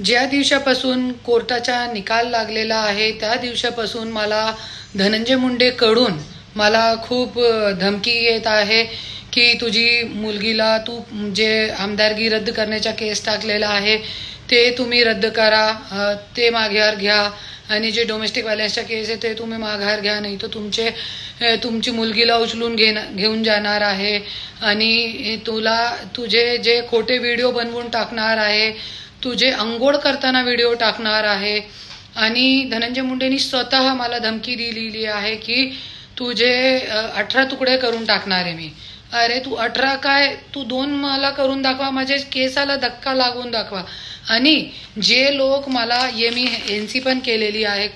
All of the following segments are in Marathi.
ज्या दिवसापासून कोर्टाचा निकाल लागलेला आहे त्या दिवसापासून मला धनंजय मुंडेकडून मला खूप धमकी येत आहे की तुझी मुलगीला तू जे आमदारकी रद्द करण्याचा केस टाकलेला आहे ते तुम्ही रद्द करा, ते माघार घ्या आणि जे डोमेस्टिक व्हायलन्सचा केस आहे ते तुम्ही माघार घ्या, नाही तर तुमची मुलगीला उचलून घेऊन जाणार आहे आणि तुझे जे खोटे व्हिडिओ बनवून टाकणार आहे, तुझे अंघोळ करताना व्हिडिओ टाकणार आहे. आणि धनंजय मुंडेंनी स्वतः मला धमकी दिलेली आहे की तुझे 18 तुकडे करून टाकणार आहे मी. अरे तू 18 काय, तू 2 मला करून दाखवा, माझ्या केसाला धक्का लागून दाखवा. आणि जे लोक मला मी एनसी पण केलेली आहे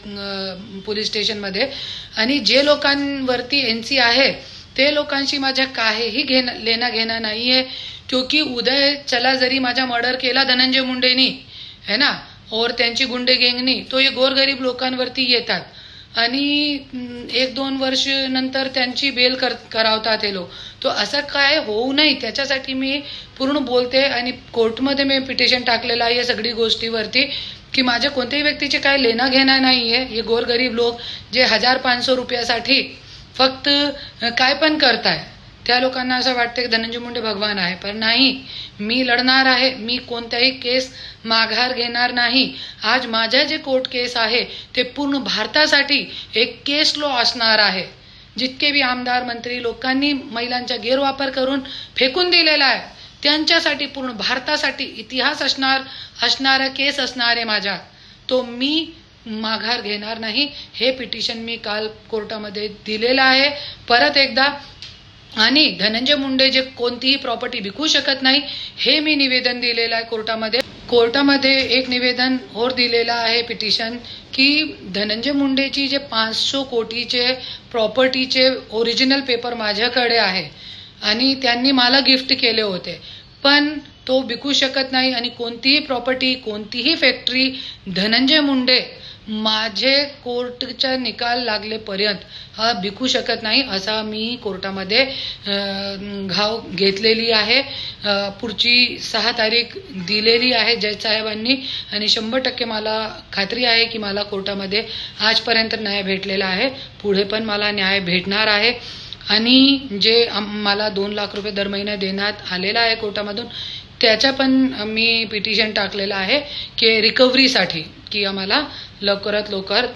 पोलीस स्टेशनमध्ये, आणि जे लोकांवरती एनसी आहे ते लोकांशी माझ्या काहीही लेना घेणं नाहीये. क्योंकि उदय चला जरी माझा मर्डर केला धनंजय मुंडेनी है ना, और त्यांची गुंडे गँगनी, तो हे गोरगरीब लोकांवरती येतात आणि 1-2 वर्ष नंतर त्यांची बेल करावतात हे लोक. तो असं काय होऊ नये त्याच्यासाठी मी पूर्ण बोलते आणि कोर्टमध्ये मी पिटिशन टाकलेलं आहे या सगळी गोष्टीवरती की माझ्या कोणत्याही व्यक्तीचे काय लेना घेणं नाहीये. हे गोरगरीब लोक जे 1,000-500 रुपयासाठी फक्त काय पण करताय, त्या लोकांना असं वाटतं की धनंजय मुंडे भगवान आहे, पण नाही. मी लढणार आहे, मी कोणत्याही केस माघार घेणार नाही. आज माझ्या जे कोर्ट केस आहे ते पूर्ण भारतासाठी एक केस लॉ असणार आहे. जितके बी आमदार मंत्री लोकांनी महिलांचा गैरवापर करून फेकून दिलेला आहे त्यांच्यासाठी पूर्ण भारतासाठी इतिहास असणारा केस असणार आहे माझा. तो मी माघार घेणार नाही. हे पिटिशन मी काल कोर्टामध्ये दिलेलं आहे परत एकदा. आणि धनंजय मुंडे जे कोणतीही प्रॉपर्टी विकू शकत नाही हे मी निवेदन दिलेलं आहे कोर्टामध्ये एक निवेदन और दिलेलं आहे पिटिशन की धनंजय मुंडेची जे 500 कोटीचे प्रॉपर्टीचे ओरिजिनल पेपर माझ्याकडे आहे आणि त्यांनी मला गिफ्ट केले होते, पण तो विकू शकत नाही. आणि कोणतीही प्रॉपर्टी, कोणतीही फॅक्टरी धनंजय मुंडे माझे कोर्टचा निकाल लागलेपर्यंत हा विकू शकत नाही, असा मी कोर्टामध्ये घाव घेतलेली आहे. पुढची 6 तारीख दिलेली आहे जज साहेबांनी आणि 100% मला खात्री आहे की मला कोर्टामध्ये आजपर्यंत न्याय भेटलेला आहे, पुढे पण मला न्याय भेटणार आहे. आणि जे मला 2 लाख रुपये दर महिना देण्यात आलेला आहे कोर्टामधून, त्याचा पण मी पिटिशन टाकलेलं आहे की रिकव्हरीसाठी, की आम्हाला लवकरात लवकर